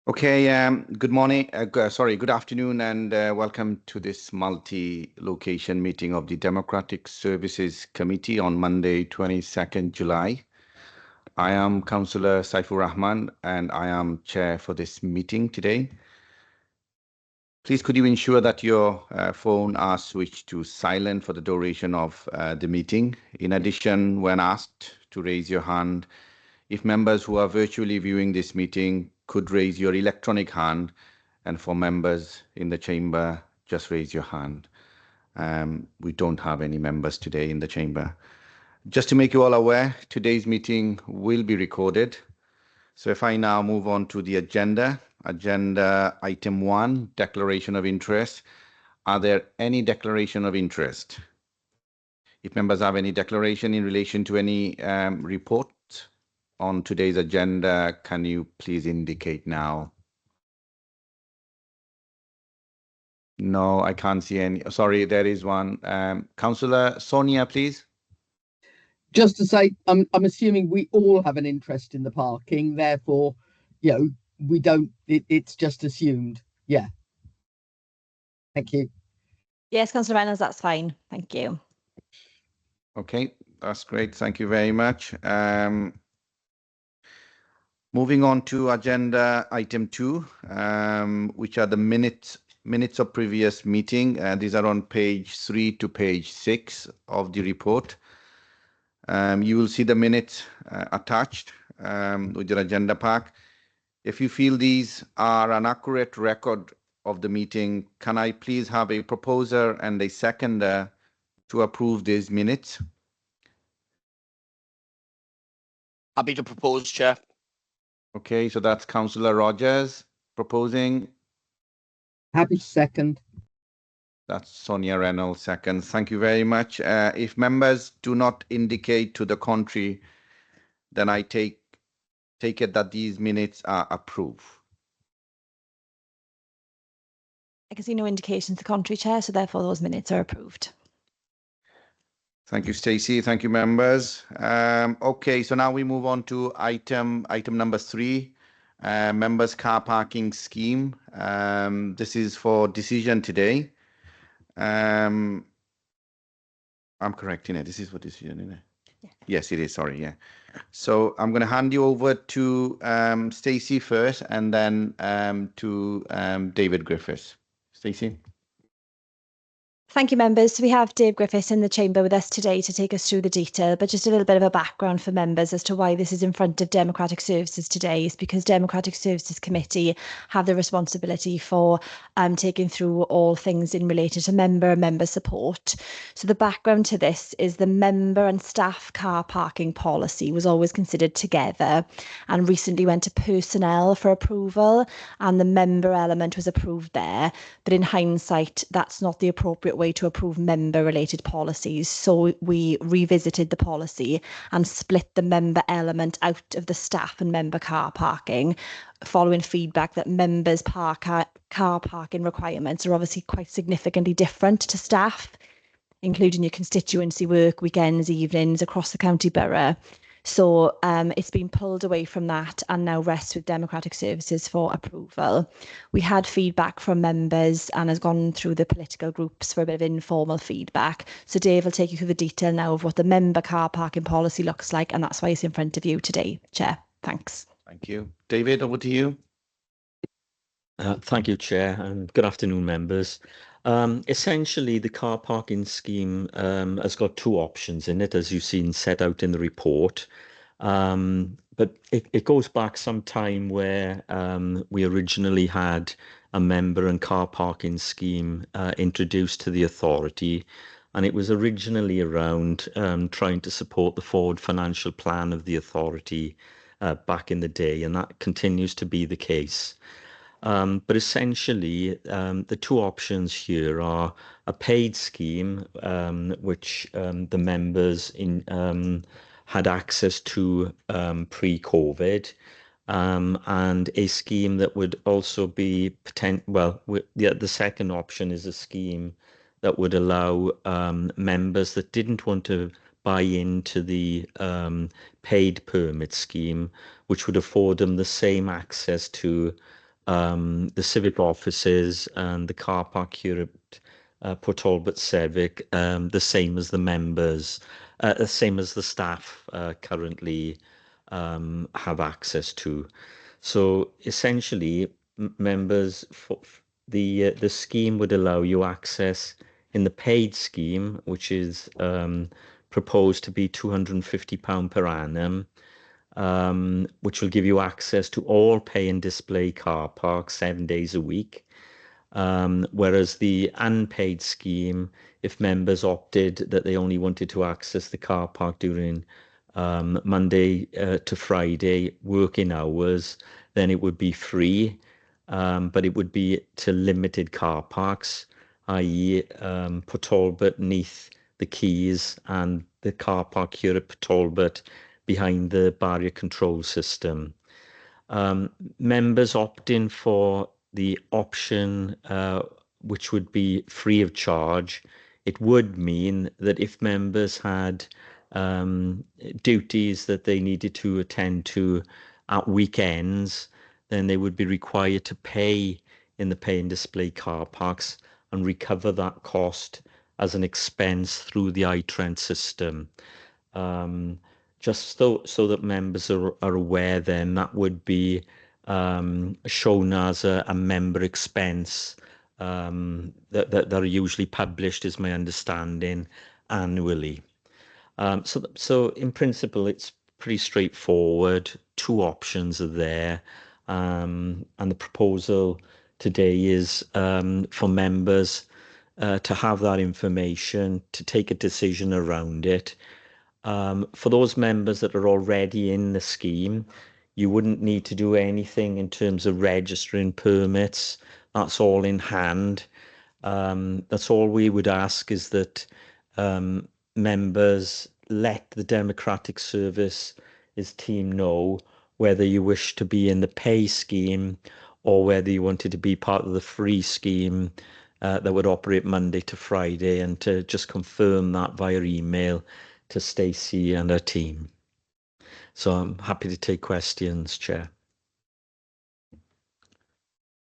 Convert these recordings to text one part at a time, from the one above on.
Okay, good morning, good afternoon, and welcome to this multi-location meeting of the Democratic Services Committee on Monday, 22nd July. I am Councillor Saifur Rahman, and I am chair for this meeting today. Please could you ensure that your phone are switched to silent for the duration of the meeting. In addition, when asked to raise your hand, if members who are virtually viewing this meeting could raise your electronic hand, and for members in the chamber, just raise your hand. We don't have any members today in the chamber. Just to make you all aware, today's meeting will be recorded. So if I now move on to the agenda item 1, declaration of interest. Are there any declaration of interest? If members have any declaration in relation to any report on today's agenda, can you please indicate now? No, I can't see any. Sorry, there is one. Councillor Sonia, please. Just to say, I'm assuming we all have an interest in the parking, therefore, we don't, it's just assumed. Yeah. Thank you. Yes, Councillor Reynolds, that's fine. Thank you. Okay, that's great. Thank you very much. Moving on to agenda item 2, which are the minutes of previous meeting. These are on page 3 to page 6 of the report. You will see the minutes attached with your agenda pack. If you feel these are an accurate record of the meeting, can I please have a proposer and a seconder to approve these minutes? Happy to propose, Chair. Okay, so that's Councillor Rogers proposing. Happy to second. That's Sonia Reynolds, second. Thank you very much. If members do not indicate to the contrary, then I take it that these minutes are approved. I can see no indications to the contrary, Chair, so therefore those minutes are approved. Thank you, Stacey. Thank you, members. Okay, so now we move on to item number 3, members' car parking scheme. This is for decision today. I'm correct, innit? This is for decision, innit? Yeah. Yes, it is. Sorry, yeah. So I'm going to hand you over to Stacey first, and then to David Griffiths. Stacey. Thank you, members. So we have Dave Griffiths in the chamber with us today to take us through the detail, but just a little bit of a background for members as to why this is in front of Democratic Services today is because Democratic Services Committee have the responsibility for taking through all things in relation to member support. So the background to this is the member and staff car parking policy was always considered together and recently went to personnel for approval, and the member element was approved there. But in hindsight, that's not the appropriate way to approve member related policies, so we revisited the policy and split the member element out of the staff and member car parking, following feedback that members' car parking requirements are obviously quite significantly different to staff, including your constituency work, weekends, evenings across the county borough. So it's been pulled away from that and now rests with Democratic Services for approval. We had feedback from members and has gone through the political groups for a bit of informal feedback. So Dave will take you through the detail now of what the member car parking policy looks like, and that's why it's in front of you today, Chair. Thanks. Thank you. David, over to you. Thank you, Chair, and good afternoon, members. Essentially, the car parking scheme has got 2 options in it, as you've seen set out in the report. But it goes back some time where we originally had a member and car parking scheme introduced to the authority. And it was originally around trying to support the forward financial plan of the authority back in the day, and that continues to be the case. But essentially, the 2 options here are a paid scheme, which the members had access to pre-COVID, and a scheme that would also be the second option is a scheme that would allow members that didn't want to buy into the paid permit scheme, which would afford them the same access to the civic offices and the car park here at Port Talbot Civic, the same as the members, the same as the staff currently have access to. So essentially, members, the scheme would allow you access in the paid scheme, which is proposed to be £250 per annum, which will give you access to all pay and display car parks 7 days a week. Whereas the unpaid scheme, if members opted that they only wanted to access the car park during Monday to Friday working hours, then it would be free, but it would be to limited car parks, i.e. Port Talbot, Neath, the Keys, and the car park here at Port Talbot behind the barrier control system. Members opt in for the option which would be free of charge. It would mean that if members had duties that they needed to attend to at weekends, then they would be required to pay in the pay and display car parks and recover that cost as an expense through the iTrent system. Just so that members are aware, then that would be shown as a member expense that are usually published, is my understanding, annually. So in principle, it's pretty straightforward. Two options are there, and the proposal today is for members to have that information, to take a decision around it. For those members that are already in the scheme, you wouldn't need to do anything in terms of registering permits. That's all in hand. That's all we would ask, is that members let the Democratic Services team know whether you wish to be in the pay scheme or whether you wanted to be part of the free scheme that would operate Monday to Friday, and to just confirm that via email to Stacey and her team. So I'm happy to take questions, Chair.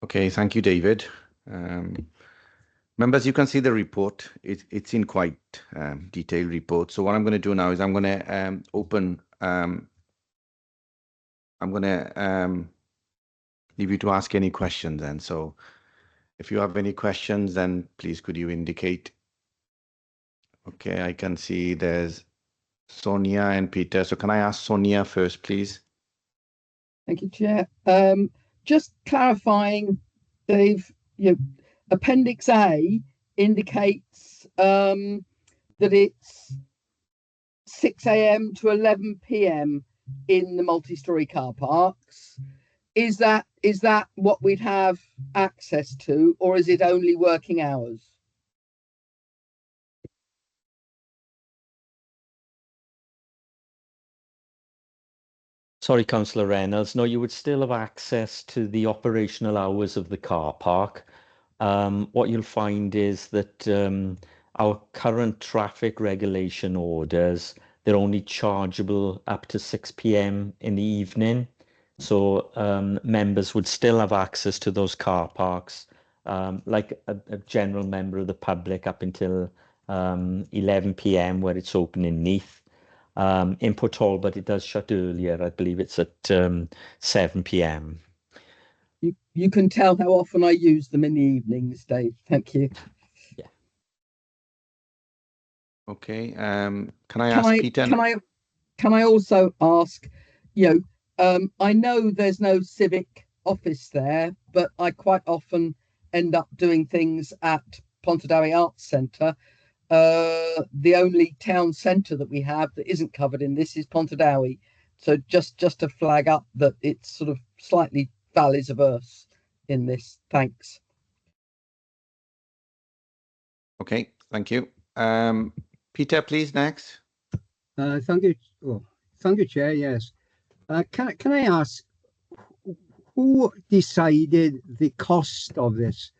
Okay, thank you, David. Members, you can see the report. It's in quite detailed report. So what I'm going to do now is I'm going to open. I'm going to leave you to ask any questions then. So if you have any questions, then please could you indicate? Okay, I can see there's Sonia and Peter. So can I ask Sonia first, please? Thank you, Chair. Just clarifying, Dave, Appendix A indicates that it's 6 a.m. to 11 p.m. in the multi-storey car parks. Is that what we'd have access to, or is it only working hours? Sorry, Councillor Reynolds. No, you would still have access to the operational hours of the car park. What you'll find is that our current traffic regulation orders, they're only chargeable up to 6 p.m. in the evening. So members would still have access to those car parks, like a general member of the public, up until 11 p.m. where it's open in Neath. In Port Talbot, it does shut earlier. I believe it's at 7 p.m. You can tell how often I use them in the evenings, Dave. Thank you. Yeah. Okay. Can I ask Peter? Can I also ask, I know there's no civic office there, but I quite often end up doing things at Pontardawe Arts Centre. The only town centre that we have that isn't covered in this is Pontardawe. So just to flag up that it's sort of slightly valleys averse in this. Thanks. Okay, thank you. Peter, please, next. Thank you. Oh, thank you, Chair. Yes. Can I ask, who decided the cost of this?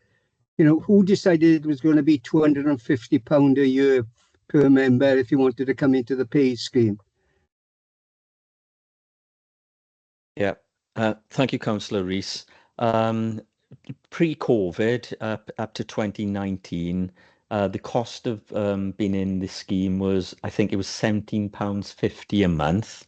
Who decided it was going to be £250 a year per member if you wanted to come into the pay scheme? Yeah. Thank you, Councillor Rees. Pre-COVID, up to 2019, the cost of being in this scheme was, I think it was £17.50 a month.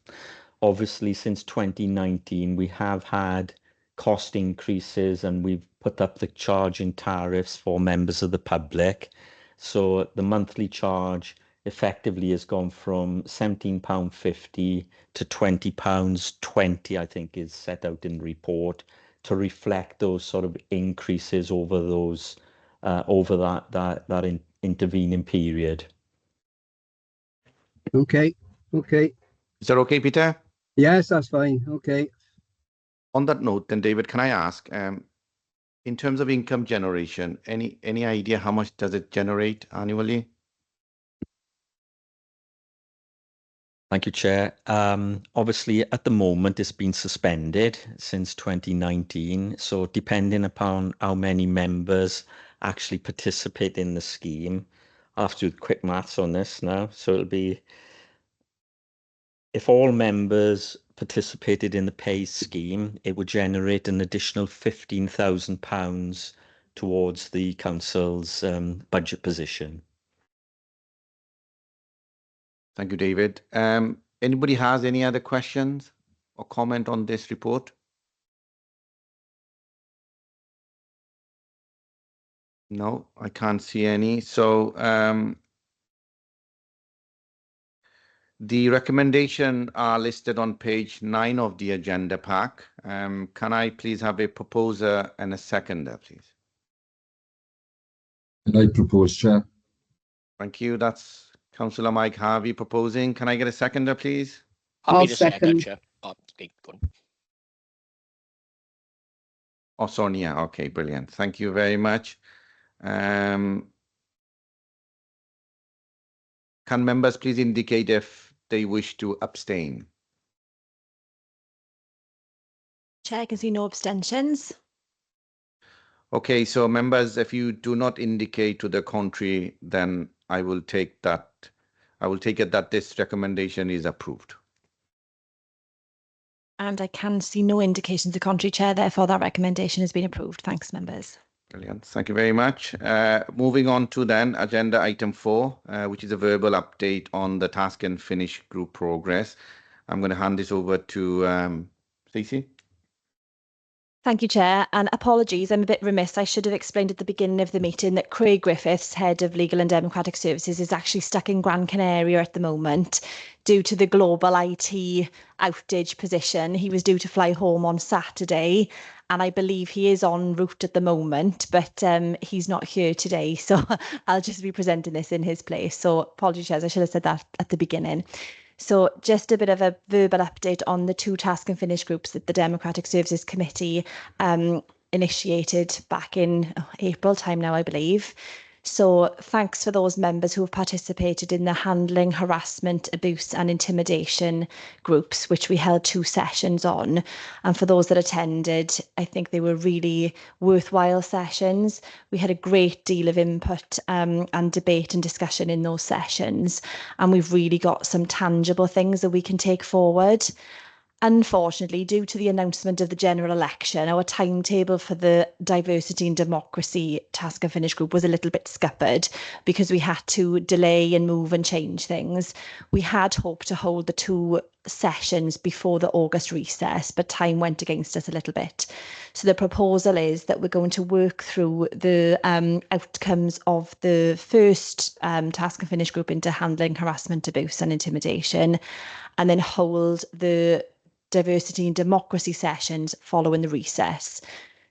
Obviously, since 2019, we have had cost increases and we've put up the charging tariffs for members of the public. So the monthly charge effectively has gone from £17.50 to £20.20, I think is set out in the report, to reflect those sort of increases over those over that intervening period. Okay. Is that okay, Peter? Yes, that's fine. Okay. On that note, then, David, can I ask, in terms of income generation, any idea how much does it generate annually? Thank you, Chair. Obviously, at the moment, it's been suspended since 2019. So depending upon how many members actually participate in the scheme, I'll have to do quick maths on this now. So it'll be, if all members participated in the pay scheme, it would generate an additional £15,000 towards the council's budget position. Thank you, David. Anybody has any other questions or comment on this report? No, I can't see any. So the recommendation are listed on page 9 of the agenda pack. Can I please have a proposer and a seconder, please? And I propose, Chair. Thank you. That's Councillor Mike Harvey proposing. Can I get a seconder, please? Happy I'll to second, second. Chair. Oh, okay, good. Oh, Sonia. Okay, brilliant. Thank you very much. Can members please indicate if they wish to abstain? Chair, I can see no abstentions. Okay, so members, if you do not indicate to the contrary, then I will take it that this recommendation is approved. And I can see no indications of contrary, Chair. Therefore, that recommendation has been approved. Thanks, members. Brilliant. Thank you very much. Moving on to then agenda item 4, which is a verbal update on the task and finish group progress. I'm going to hand this over to Stacey. Thank you, Chair, and apologies, I'm a bit remiss. I should have explained at the beginning of the meeting that Craig Griffiths, Head of Legal and Democratic Services, is actually stuck in Gran Canaria at the moment due to the global IT outage position. He was due to fly home on Saturday, and I believe he is en route at the moment, but he's not here today, so I'll just be presenting this in his place. So apologies, Chair, I should have said that at the beginning. So just a bit of a verbal update on the 2 task and finish groups that the Democratic Services Committee initiated back in April time now, I believe. So thanks for those members who have participated in the handling, harassment, abuse and intimidation groups, which we held 2 sessions on. And for those that attended, I think they were really worthwhile sessions. We had a great deal of input and debate and discussion in those sessions. And we've really got some tangible things that we can take forward. Unfortunately, due to the announcement of the general election, our timetable for the Diversity and Democracy Task and Finish group was a little bit scuppered because we had to delay and move and change things. We had hoped to hold the 2 sessions before the August recess, but time went against us a little bit. So the proposal is that we're going to work through the outcomes of the first Task and Finish group into handling harassment, abuse and intimidation, and then hold the Diversity and Democracy sessions following the recess.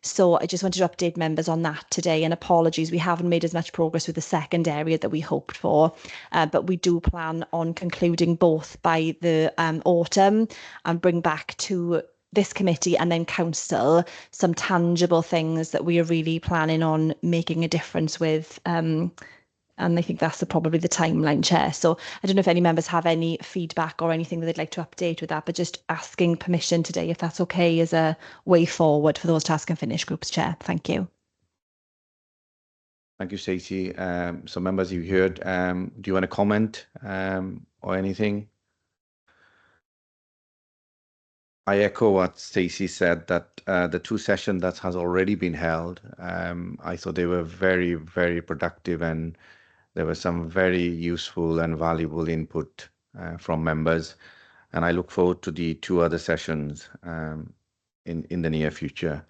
So I just wanted to update members on that today, and apologies, we haven't made as much progress with the second area that we hoped for, but we do plan on concluding both by the autumn and bring back to this committee and then council some tangible things that we are really planning on making a difference with. And I think that's probably the timeline, Chair. So I don't know if any members have any feedback or anything that they'd like to update with that, but just asking permission today, if that's okay, as a way forward for those task and finish groups, Chair. Thank you. Thank you, Stacey. So members, you heard, do you want to comment or anything? I echo what Stacey said, that the two sessions that has already been held, I thought they were very, very productive, and there was some very useful and valuable input from members. And I look forward to the two other sessions in the near future.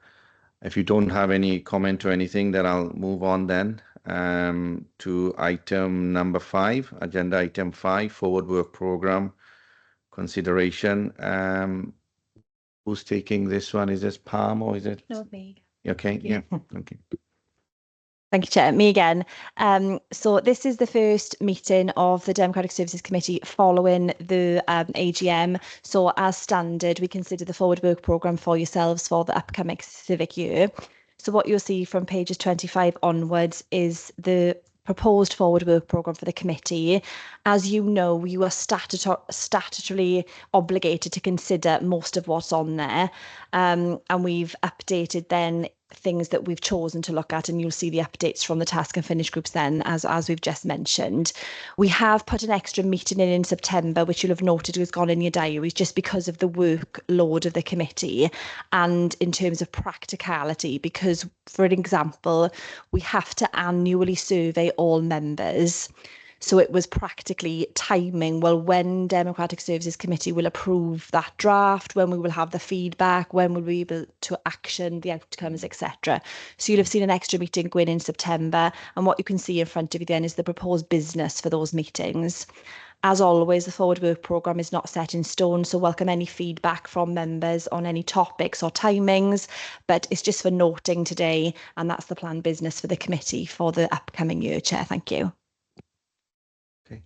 If you don't have any comment or anything, then I'll move on then to item number 5, agenda item 5, forward work program consideration. Who's taking this one? Is this Pam or is it? No, me. Okay, yeah, okay. Thank you, Chair. Me again. So this is the first meeting of the Democratic Services Committee following the AGM. So as standard, we consider the forward work programme for yourselves for the upcoming civic year. So what you'll see from pages 25 onwards is the proposed forward work programme for the committee. As you know, you are statutorily obligated to consider most of what's on there. And we've updated then things that we've chosen to look at, and you'll see the updates from the task and finish groups then, as we've just mentioned. We have put an extra meeting in September, which you'll have noted has gone in your diaries just because of the workload of the committee and in terms of practicality, because, for an example, we have to annually survey all members. So it was practically timing, well, when Democratic Services Committee will approve that draft, when we will have the feedback, when we'll be able to action the outcomes, etc. So you'll have seen an extra meeting go in September, and what you can see in front of you then is the proposed business for those meetings. As always, the forward work programme is not set in stone, so welcome any feedback from members on any topics or timings, but it's just for noting today, and that's the planned business for the committee for the upcoming year, Chair. Thank you. Okay.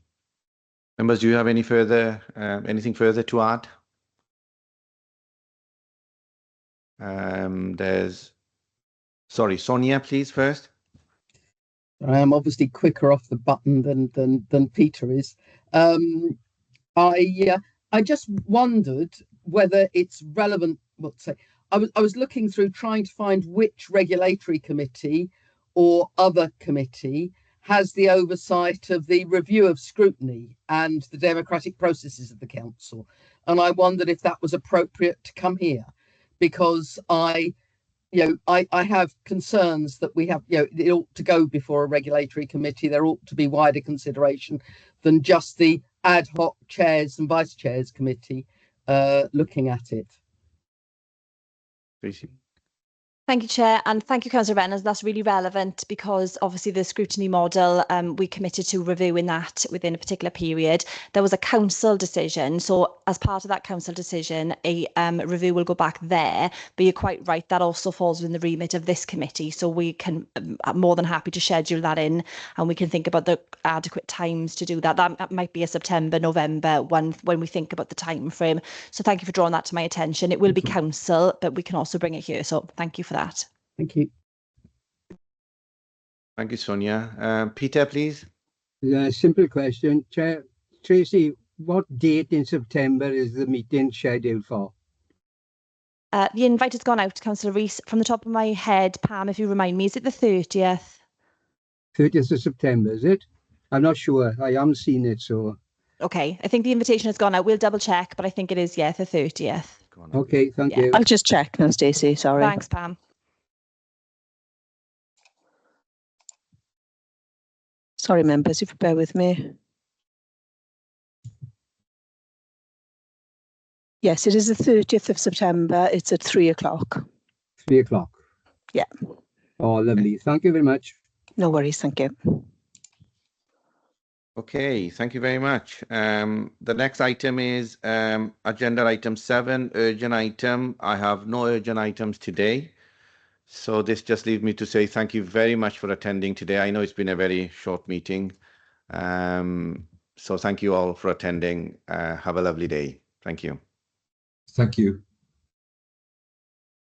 Members, do you have any further, anything further to add? Sorry, Sonia, please, first. I am obviously quicker off the button than Peter is. I just wondered whether it's relevant. I was looking through trying to find which regulatory committee or other committee has the oversight of the review of scrutiny and the democratic processes of the council, and I wondered if that was appropriate to come here, because I have concerns that we have, it ought to go before a regulatory committee. There ought to be wider consideration than just the ad hoc chairs and vice chairs committee looking at it. Tracy. Thank you, Chair, and thank you, Councillor Reynolds. That's really relevant because obviously the scrutiny model, we committed to reviewing that within a particular period. There was a council decision, so as part of that council decision, a review will go back there. But you're quite right, that also falls within the remit of this committee, so we can, I'm more than happy to schedule that in, and we can think about the adequate times to do that. That might be a September, November one when we think about the time frame. So thank you for drawing that to my attention. It will be council, but we can also bring it here. So thank you for that. Thank you. Thank you, Sonia. Peter, please. Simple question. Chair, Tracy, what date in September is the meeting scheduled for? The invite has gone out, Councillor Rees. From the top of my head, Pam, if you remind me, is it the 30th? 30th of September, is it? I'm not sure. I haven't seen it, so. Okay, I think the invitation has gone out. We'll double check, but I think it is, yeah, the 30th. Okay, thank you. I'll just check now, Stacey. Sorry. Thanks, Pam. Sorry, members, if you bear with me. Yes, it is the 30th of September. It's at 3 o'clock. 3 o'clock. Yeah. Oh, lovely. Thank you very much. No worries. Thank you. Okay, thank you very much. The next item is agenda item 7, urgent item. I have no urgent items today. So this just leaves me to say thank you very much for attending today. I know it's been a very short meeting. So thank you all for attending. Have a lovely day. Thank you. Thank you.